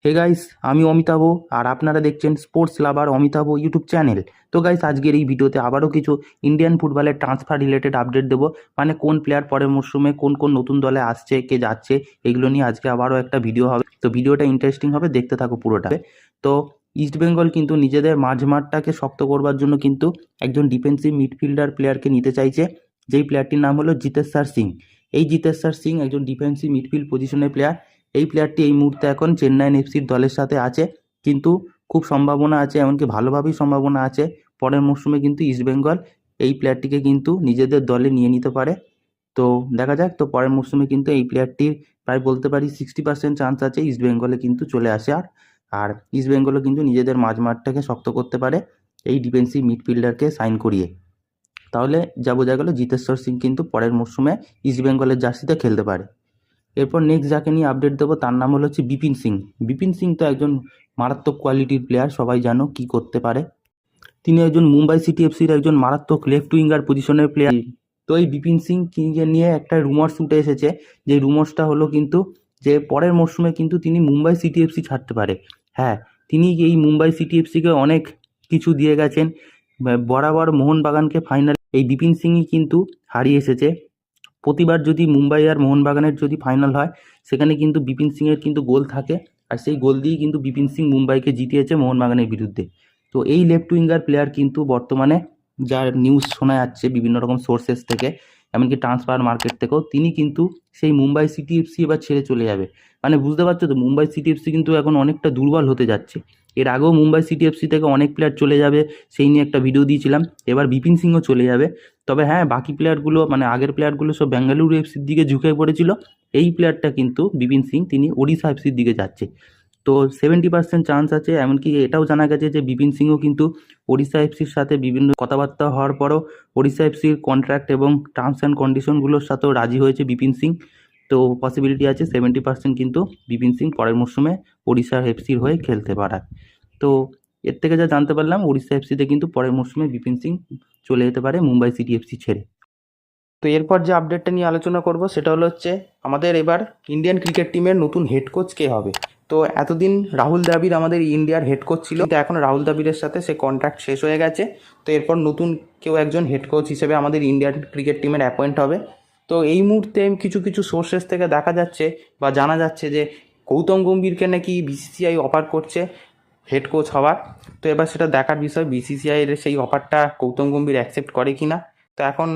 Hey guys, আমি অমিতাভ আর আপনারা দেখছেন স্পোর্টস লাভার অমিতাভ ইউটিউব চ্যানেল। তো গাইস, আজকের এই ভিডিওতে আবারও কিছু ইন্ডিয়ান ফুটবলের ট্রান্সফার রিলেটেড আপডেট দেবো। মানে কোন প্লেয়ার পরের মরশুমে কোন কোন নতুন দলে আসছে, কে যাচ্ছে, এগুলো নিয়ে আজকে আবারও একটা ভিডিও হবে। তো ভিডিওটা ইন্টারেস্টিং হবে, দেখতে থাকো পুরোটা। তো ইস্টবেঙ্গল কিন্তু নিজেদের মাঝমাঠটাকে শক্ত করবার জন্য কিন্তু একজন ডিফেন্সিভ মিডফিল্ডার প্লেয়ারকে নিতে চাইছে, যেই প্লেয়ারটির নাম হলো জিতেশ্বর সিং। এই জিতেশ্বর সিং একজন ডিফেন্সিভ মিডফিল্ড পজিশনের প্লেয়ার। এই প্লেয়ারটি এই মুহূর্তে এখন চেন্নাইন এফসির দলের সাথে আছে, কিন্তু খুব সম্ভাবনা আছে, এমনকি ভালোভাবেই সম্ভাবনা আছে পরের মরশুমে কিন্তু ইস্টবেঙ্গল এই প্লেয়ারটিকে কিন্তু নিজেদের দলে নিয়ে নিতে পারে। তো দেখা যাক, তো পরের মরশুমে কিন্তু এই প্লেয়ারটির প্রায় বলতে পারি 60% চান্স আছে ইস্টবেঙ্গলে কিন্তু চলে আসে। আর আর ইস্টবেঙ্গলও কিন্তু নিজেদের মাঝমাঠটাকে শক্ত করতে পারে এই ডিফেন্সিভ মিডফিল্ডারকে সাইন করিয়ে। তাহলে যা বোঝা গেল, জিতেশ্বর সিং কিন্তু পরের মরশুমে ইস্টবেঙ্গলের জার্সিতে খেলতে পারে। এরপর নেক্সট যাকে নিয়ে আপডেট দেবো তার নাম হচ্ছে বিপিন সিং। বিপিন সিং তো একজন মারাত্মক কোয়ালিটির প্লেয়ার, সবাই জানো কি করতে পারে। তিনি একজন মুম্বাই সিটি এফসির একজন মারাত্মক লেফট উইঙ্গার পজিশনের প্লেয়ার। তো এই বিপিন সিং কে নিয়ে একটা রুমার্স উঠে এসেছে, যে রুমার্সটা হলো কিন্তু যে পরের মরশুমে কিন্তু তিনি মুম্বাই সিটি এফসি ছাড়তে পারে। হ্যাঁ, তিনি এই মুম্বাই সিটি এফসিকে অনেক কিছু দিয়ে গেছেন, বরাবর মোহনবাগানকে ফাইনাল এই বিপিন সিংই কিন্তু হারিয়ে এসেছে। প্রতিবার যদি মুম্বাই আর মোহনবাগানের যদি ফাইনাল হয়, সেখানে কিন্তু বিপিন সিংয়ের কিন্তু গোল থাকে, আর সেই গোল দিয়েই কিন্তু বিপিন সিং মুম্বাইকে জিতিয়েছে মোহনবাগানের বিরুদ্ধে। তো এই লেফট উইঙ্গার প্লেয়ার কিন্তু বর্তমানে যার নিউজ শোনা যাচ্ছে বিভিন্ন রকম সোর্সেস থেকে, এমনকি ট্রান্সফার মার্কেট থেকেও, তিনি কিন্তু সেই মুম্বাই সিটি এফসি এবার ছেড়ে চলে যাবে। মানে বুঝতে পারছো তো, মুম্বাই সিটি এফসি কিন্তু এখন অনেকটা দুর্বল হতে যাচ্ছে। এর আগেও মুম্বাই সিটি এফসি থেকে অনেক প্লেয়ার চলে যাবে, সেই নিয়ে একটা ভিডিও দিয়েছিলাম। এবার বিপিন সিংও চলে যাবে। তবে হ্যাঁ, বাকি প্লেয়ারগুলো মানে আগের প্লেয়ারগুলো সব বেঙ্গালুরু এফসির দিকে ঝুঁকে পড়েছিল। এই প্লেয়ারটা কিন্তু বিপিন সিং তিনি ওড়িশা এফসির দিকে যাচ্ছে। তো 70% চান্স আছে। এমনকি এটাও জানা গেছে যে বিপিন সিংও কিন্তু ওড়িশা এফসির সাথে বিভিন্ন কথাবার্তা হওয়ার পরও ওড়িশা এফসির কন্ট্রাক্ট এবং টার্মস অ্যান্ড কন্ডিশনগুলোর সাথেও রাজি হয়েছে বিপিন সিং। তো পসিবিলিটি আছে 70% কিন্তু বিপিন সিং পরের মরশুমে ওড়িশা এফসির হয়ে খেলতে পারার। তো এর থেকে যা জানতে পারলাম, ওড়িশা এফসিতে কিন্তু পরের মরশুমে বিপিন সিং চলে যেতে পারে মুম্বাই সিটি এফসি ছেড়ে। তো এরপর যে আপডেটটা নিয়ে আলোচনা করব সেটা হচ্ছে আমাদের এবার ইন্ডিয়ান ক্রিকেট টিমের নতুন হেড কোচ কে হবে। তো এতদিন রাহুল দ্রাবিড় আমাদের ইন্ডিয়ার হেড কোচ ছিল, কিন্তু এখন রাহুল দ্রাবিড়ের সাথে সে কন্ট্রাক্ট শেষ হয়ে গেছে। তো এরপর নতুন কেউ একজন হেড কোচ হিসেবে আমাদের ইন্ডিয়ান ক্রিকেট টিমের অ্যাপয়েন্ট হবে। তো এই মুহূর্তে কিছু কিছু সোর্সেস থেকে দেখা যাচ্ছে বা জানা যাচ্ছে যে গৌতম গম্ভীরকে নাকি বিসিসিআই অফার করছে হেড কোচ হওয়ার। তো এবার সেটা দেখার বিষয়, বিসিসিআইয়ের সেই অফারটা গৌতম গম্ভীর অ্যাকসেপ্ট করে কি না। তো এখন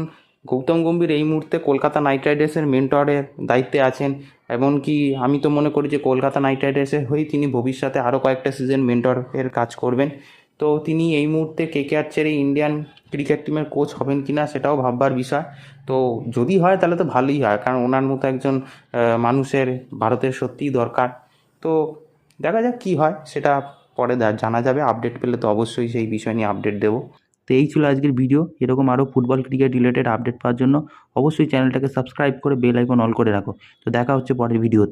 গৌতম গম্ভীর এই মুহূর্তে কলকাতা নাইট রাইডার্সের মেন্টরের দায়িত্বে আছেন। এমনকি আমি তো মনে করি যে কলকাতা নাইট রাইডার্সের হয়েই তিনি ভবিষ্যতে আরও কয়েকটা সিজন মেন্টরের কাজ করবেন। তো তিনি এই মুহূর্তে কেকেআর ছেড়ে ইন্ডিয়ান ক্রিকেট টিমের কোচ হবেন কি না সেটাও ভাববার বিষয়। তো যদি হয় তাহলে তো ভালোই হয়, কারণ ওনার মতো একজন মানুষের ভারতের সত্যিই দরকার। তো দেখা যাক কী হয়, সেটা পরে জানা যাবে। আপডেট পেলে তো অবশ্যই সেই বিষয় নিয়ে আপডেট দেবো। তো এই ছিল আজকের ভিডিও। এরকম আরও ফুটবল ক্রিকেট রিলেটেড আপডেট পাওয়ার জন্য অবশ্যই চ্যানেলটাকে সাবস্ক্রাইব করে বেল আইকন অল করে রাখো। তো দেখা হচ্ছে পরের ভিডিওতে।